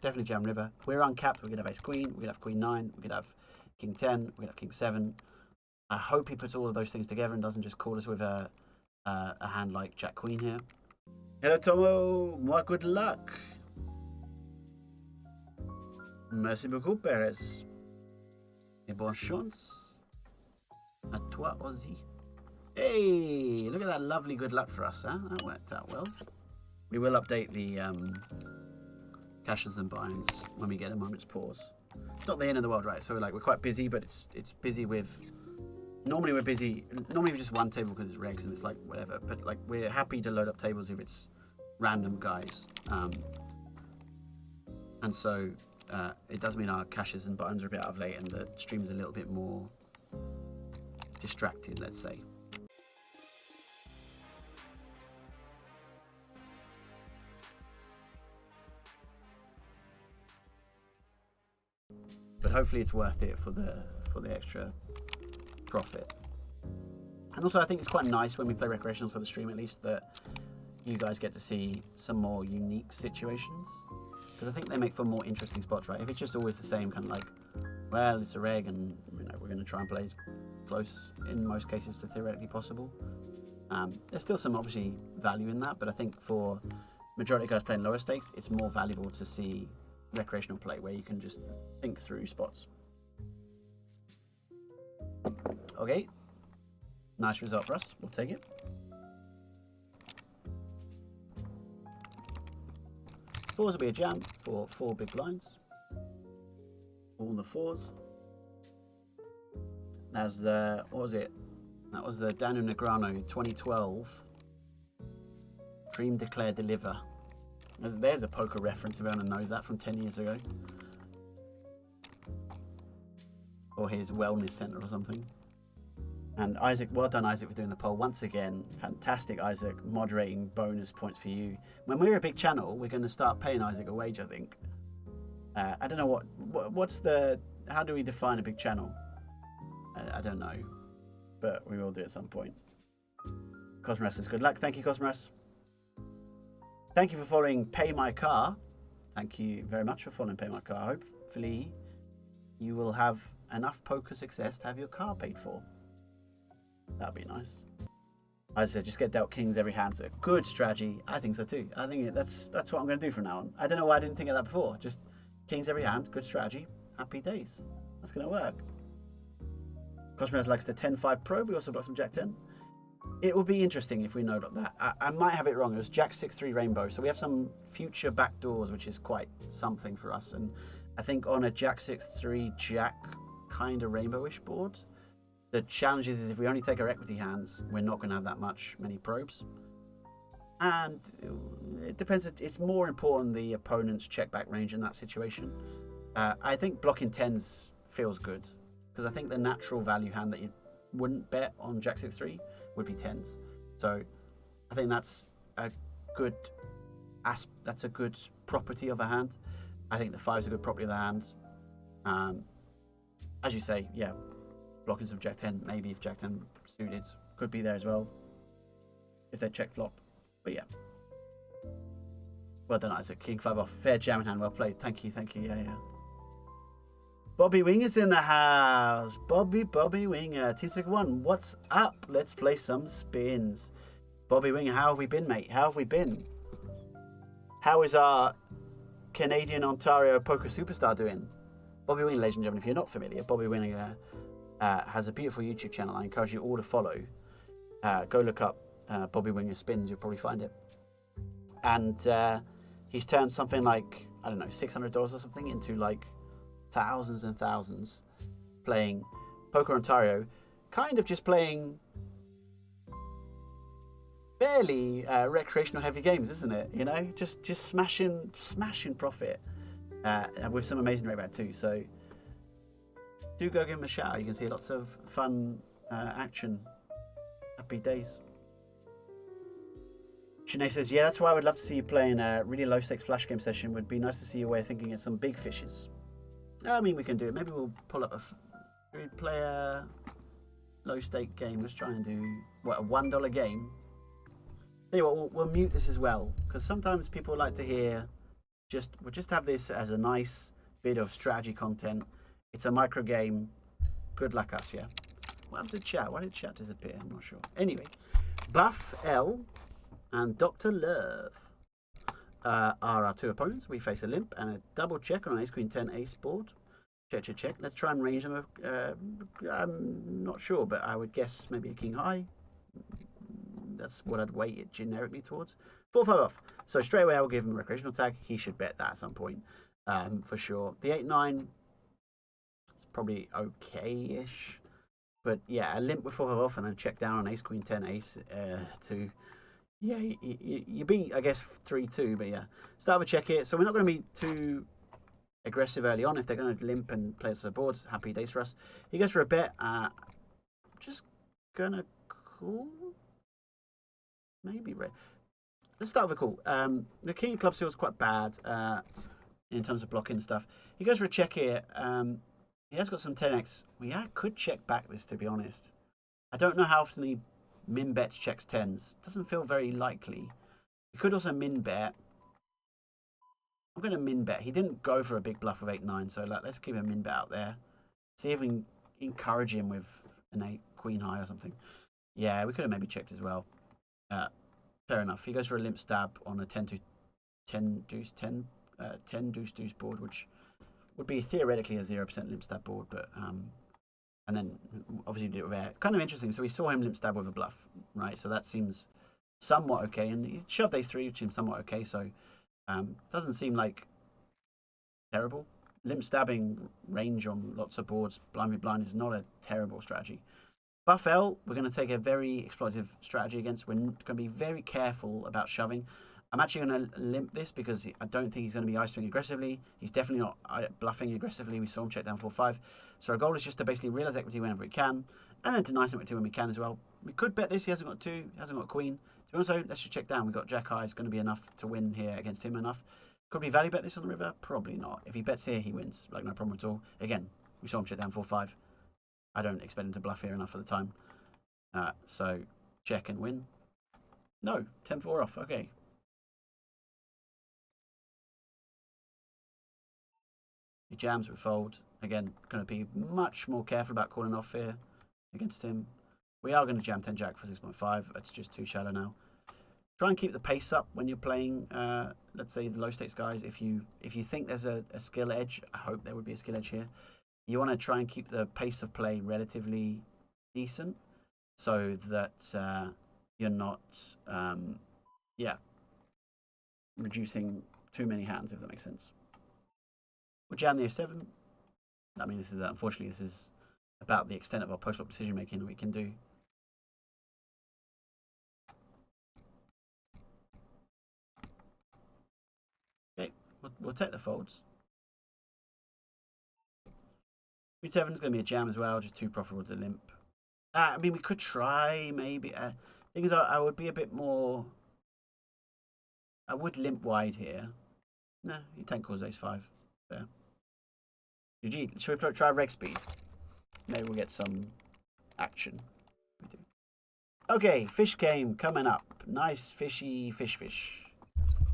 definitely jam river. If we're uncapped, we could have ace queen, we could have queen 9, we could have king 10, we could have king 7. I hope he puts all of those things together and doesn't just call us with a hand like jack queen here. Hello Tomo, moi good luck. Merci beaucoup Perez. Et bonne chance. À toi aussi. Hey, look at that lovely good luck for us, huh? That worked out well. We will update the caches and binds when we get a moment's pause. It's not the end of the world, right? So we're quite busy, but it's busy with. Normally we're busy. Normally we just one table because it's regs and it's like whatever. But like we're happy to load up tables if it's random guys. And so it does mean our caches and buttons are a bit out of late and the stream's a little bit more distracted, let's say. But hopefully it's worth it for the extra profit. And also I think it's quite nice when we play recreationals for the stream at least that you guys get to see some more unique situations, because I think they make for more interesting spots, right? If it's just always the same kind of like, well, it's a reg and we're going to try and play as close in most cases to theoretically possible. There's still some obviously value in that, but I think for majority of guys playing lower stakes, it's more valuable to see recreational play where you can just think through spots. Okay, nice result for us. We'll take it. Fours will be a jam for 4 big blinds. All the 4s. That's the, what was it? That was the Daniel Negreanu 2012 Dream Declare Deliver. There's a poker reference if anyone knows that from 10 years ago. Or his wellness center or something. And Isaac, well done Isaac for doing the poll. Once again, fantastic Isaac, moderating bonus points for you. When we're a big channel, we're going to start paying Isaac a wage, I think. I don't know what's the, how do we define a big channel? I don't know, but we will do it at some point. Cosmos says good luck. Thank you, Cosmos. Thank you for following Pay My Car. Thank you very much for following Pay My Car. Hopefully you will have enough poker success to have your car paid for. That'd be nice. I said, just get dealt kings every hand. So good strategy. I think so too. I think that's what I'm going to do from now on. I don't know why I didn't think of that before. Just kings every hand. Good strategy. Happy days. That's going to work. Cosmos likes the 10-5 probe. We also block some Jack 10. It will be interesting if we note up that. I might have it wrong. It was Jack 6-3 rainbow. So we have some future backdoors, which is quite something for us. And I think on a Jack 6-3 Jack kind of rainbowish board, the challenge is if we only take our equity hands, we're not going to have many probes. And it depends. It's more important the opponent's check back range in that situation. I think blocking 10s feels good because I think the natural value hand that you wouldn't bet on Jack 6-3 would be 10s. So I think that's a good property of a hand. I think the 5's a good property of the hand. As you say, yeah. Blocking some Jack 10, maybe if Jack 10 suited, could be there as well. If they check flop. But yeah. Well done, Isaac. King 5 off. Fair jamming hand. Well played. Thank you. Yeah. Bobby Winger's in the house. Bobby Winger. Team 1. What's up? Let's play some spins. Bobby Winger, how have we been, mate? How have we been? How is our Canadian Ontario poker superstar doing? Bobby Winger, ladies and gentlemen, if you're not familiar, Bobby Winger has a beautiful YouTube channel. I encourage you all to follow. Go look up Bobby Winger Spins. You'll probably find it. And he's turned something like, I don't know, $600 or something into like thousands and thousands playing Poker Ontario. Kind of just playing fairly recreational heavy games, isn't it? You know, just smashing profit with some amazing rate back too. So do go give him a shout. You can see lots of fun action. Happy days. Sinead says, yeah, that's why I would love to see you playing a really low stakes flash game session. Would be nice to see your way of thinking at some big fishes. I mean, we can do it. Maybe we'll pull up play a low stake game. Let's try and do, what, a $1 game? Tell you what, we'll mute this as well, because sometimes people like to hear we'll just have this as a nice bit of strategy content. It's a micro game. Good luck us, yeah. What happened to chat? Why did chat disappear? I'm not sure. Anyway, Buff L and Dr. Love are our two opponents. We face a limp and a double check on an ace queen 10 ace board. Check, check, check. Let's try and range them. I'm not sure, but I would guess maybe a king high. That's what I'd weight it generically towards. 4-5 off. So straight away I will give him a recreational tag. He should bet that at some point, for sure. The 8-9 is probably okay-ish. But yeah, a limp with 4-5 off and then check down on ace queen 10 ace to... Yeah, you beat, I guess, 3-2, but yeah. Start with a check here. So we're not going to be too aggressive early on. If they're going to limp and play to the boards, happy days for us. He goes for a bet. Just going to call? Maybe red. Let's start with a call. The king of clubs feels quite bad in terms of blocking stuff. He goes for a check here. He has got some 10x. We could check back this, to be honest. I don't know how often he min bets checks 10s. Doesn't feel very likely. We could also min bet. I'm going to min bet. He didn't go for a big bluff of 8-9, so let's keep a min bet out there. See if we can encourage him with an 8 queen high or something. Yeah, we could have maybe checked as well. Fair enough. He goes for a limp stab on a 10 deuce deuce board, which would be theoretically a 0% limp stab board, but and then obviously did it with air. Kind of interesting. So we saw him limp stab with a bluff, right? So that seems somewhat okay, and he shoved ace 3, which seems somewhat okay. So doesn't seem like terrible. Limp stabbing range on lots of boards, blind v blind, is not a terrible strategy. Buff L, we're going to take a very exploitative strategy against. We're going to be very careful about shoving. I'm actually going to limp this because I don't think he's going to be ISOing aggressively. He's definitely not bluffing aggressively. We saw him check down 4-5. So our goal is just to basically realize equity whenever we can, and then deny some equity when we can as well. We could bet this. He hasn't got 2. He hasn't got queen. To be honest, though, let's just check down. We've got jack high. It's going to be enough to win here against him enough. Could we value bet this on the river? Probably not. If he bets here, he wins. Like, no problem at all. Again, we saw him check down 4-5. I don't expect him to bluff here enough at the time. So check and win. No, 10-4 off. Okay. He jams with fold. Again, going to be much more careful about calling off here against him. We are going to jam 10 jack for 6.5. It's just too shallow now. Try and keep the pace up when you're playing, let's say, the low stakes guys. If you think there's a skill edge, I hope there would be a skill edge here. You want to try and keep the pace of play relatively decent, so that you're not, reducing too many hands, if that makes sense. We'll jam the F7. I mean, unfortunately, this is about the extent of our post-flop decision making that we can do. Okay, we'll take the folds. Queen 7 is going to be a jam as well, just too profitable to limp. I mean, we could try, maybe. Thing is, I would be a bit more... I would limp wide here. No, he 10 calls ace 5. Fair. GG. Should we try reg speed? Maybe we'll get some action. We do. Okay, fish game coming up. Nice fishy fish.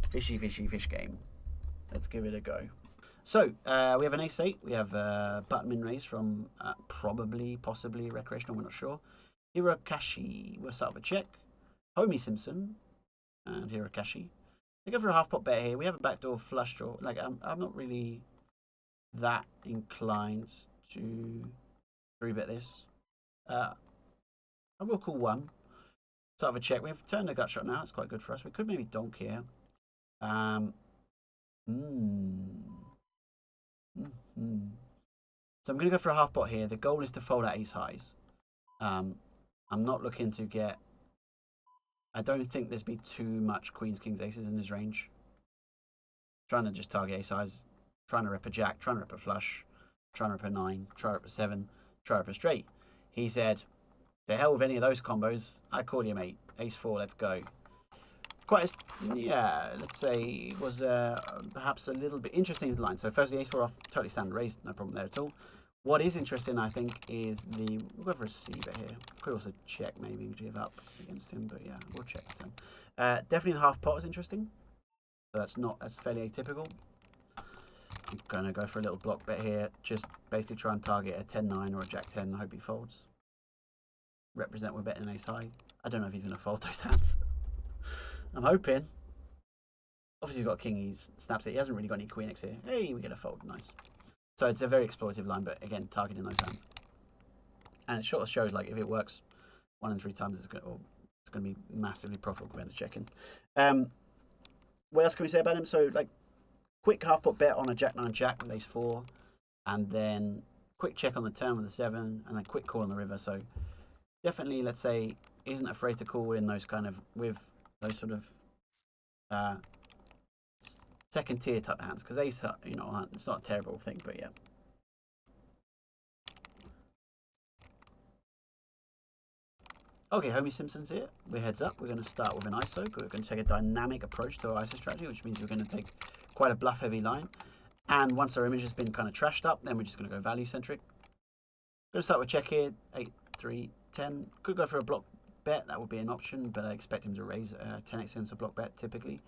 Fishy fish game. Let's give it a go. So, we have an ace 8. We have button min raise from possibly recreational, we're not sure. Hirokashi, we'll start with a check. Homie Simpson and Hirokashi. They go for a half pot bet here. We have a backdoor flush draw. Like, I'm not really that inclined to 3-bet this. I will call 1. Start with a check. We have turned a gut shot now. It's quite good for us. We could maybe donk here. So I'm going to go for a half pot here. The goal is to fold out ace highs. I'm not looking to get... I don't think there's be too much queens, kings, aces in his range. Trying to just target ace highs. Trying to rip a jack. Trying to rip a flush. Trying to rip a 9. Try to rip a 7. Try to rip a straight. He said, the hell with any of those combos. I called him 8. Ace 4, let's go. Quite a, yeah, let's say it was perhaps a little bit interesting line. So firstly, ace 4 off, totally standard raise, no problem there at all. What is interesting, I think, is we'll go for a c-bet here. Could also check, maybe give up against him, but yeah, we'll check the turn. Definitely the half pot is interesting. So that's fairly atypical. I'm going to go for a little block bet here. Just basically try and target a 10-9 or a Jack-10. I hope he folds. Represent we're betting ace high. I don't know if he's going to fold those hands. I'm hoping. Obviously he's got a king, he snaps it. He hasn't really got any queen X here. Hey, we get a fold, nice. So it's a very exploitative line, but again, targeting those hands. And it sort of shows like if it works 1 in 3 times, it's going to be massively profitable compared to checking. What else can we say about him? So like quick half pot bet on a Jack-9 Jack with ace 4, and then quick check on the turn with a 7, and then quick call on the river. So definitely, let's say, isn't afraid to call in those kind of, with those sort of second tier type hands, because ace, you know, it's not a terrible thing, but yeah. Okay, Homie Simpson's here. We're heads up. We're going to start with an ISO. We're going to take a dynamic approach to our ISO strategy, which means we're going to take quite a bluff heavy line. And once our image has been kind of trashed up, then we're just going to go value centric. Going to start with check here. 8, 3, 10. Could go for a block bet. That would be an option, but I expect him to raise 10x against a block bet typically.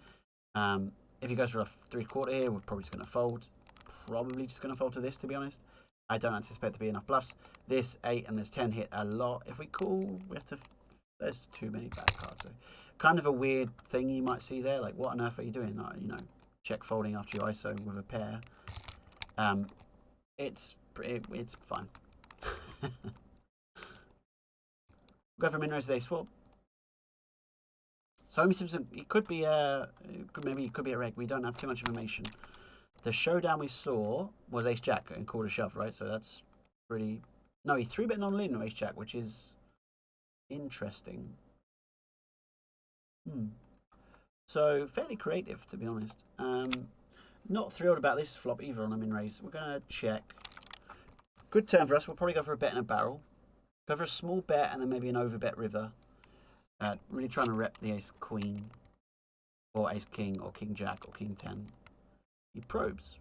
If he goes for a 3/4 here, we're probably just going to fold. Probably just going to fold to this, to be honest. I don't anticipate to be enough bluffs. This 8 and this 10 hit a lot. If we call, we have to. There's too many bad cards. So kind of a weird thing you might see there. Like, what on earth are you doing? Like, you know, check folding after you ISO with a pair. It's fine. Go for min raise ace 4. So Homie Simpson, it could be maybe it could be a reg. We don't have too much information. The showdown we saw was ace jack and called a shove, right? So that's pretty. No, he 3-bet non-lean no ace jack, which is interesting. So fairly creative, to be honest. Not thrilled about this flop either on a min raise. We're gonna check. Good turn for us. We'll probably go for a bet and a barrel. Go for a small bet and then maybe an overbet river. Really trying to rep the ace queen or ace king or king jack or king 10. He probes.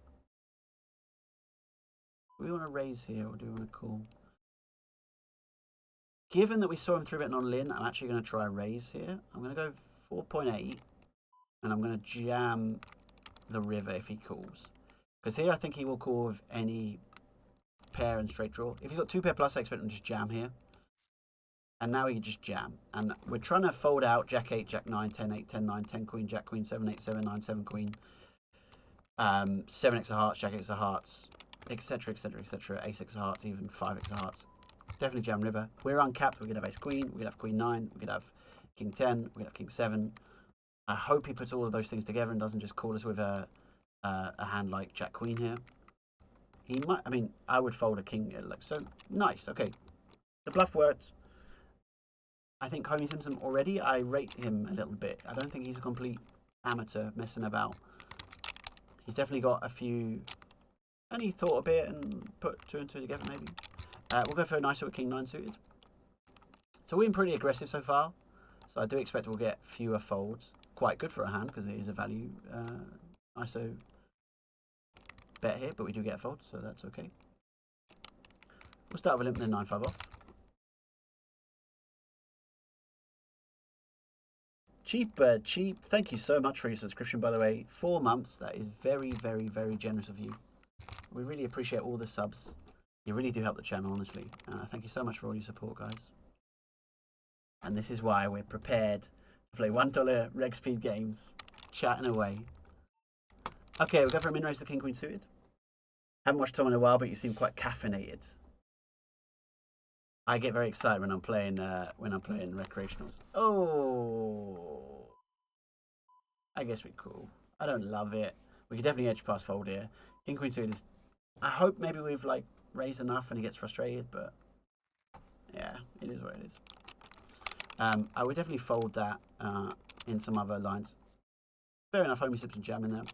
Do we want to raise here or do we want to call? Given that we saw him 3-bet non-lin, I'm actually going to try a raise here. I'm going to go 4.8 and I'm going to jam the river if he calls. Because here I think he will call with any pair and straight draw. If he's got 2 pair plus, I expect him to just jam here. And now he can just jam. And we're trying to fold out Jack 8, Jack 9, 10, 8, 10, 9, 10 queen, Jack queen, 7, 8, 7, 9, 7 queen. 7x of hearts, Jack X of hearts, etc, etc, etc, Ace X of hearts, even 5x of hearts. Definitely jam river. We're uncapped. We could have ace queen. We could have queen 9. We could have king 10. We could have king 7. I hope he puts all of those things together and doesn't just call us with a hand like Jack Queen here. He might. I mean, I would fold a king. Like, so nice. Okay, the bluff worked. I think Homie Simpson already. I rate him a little bit. I don't think he's a complete amateur messing about. He's definitely got a few. And he thought a bit and put 2 and 2 together maybe. We'll go for a nicer with king 9 suited. So we've been pretty aggressive so far. So I do expect we'll get fewer folds. Quite good for a hand because it is a value ISO bet here, but we do get a fold, so that's okay. We'll start with a limp and then 9-5 off. Cheap. Thank you so much for your subscription, by the way. 4 months. That is very, very, very generous of you. We really appreciate all the subs. You really do help the channel, honestly. Thank you so much for all your support, guys. And this is why we're prepared to play $1 reg speed games, chatting away. Okay, we'll go for a min raise the king queen suited. Haven't watched Tom in a while, but you seem quite caffeinated. I get very excited when I'm playing recreationals. Oh, I guess we're cool. I don't love it. We could definitely edge past fold here. King queen suited is. I hope maybe we've like raised enough and he gets frustrated, but yeah, it is what it is. I would definitely fold that in some other lines. Fair enough, Homie Simpson jamming there.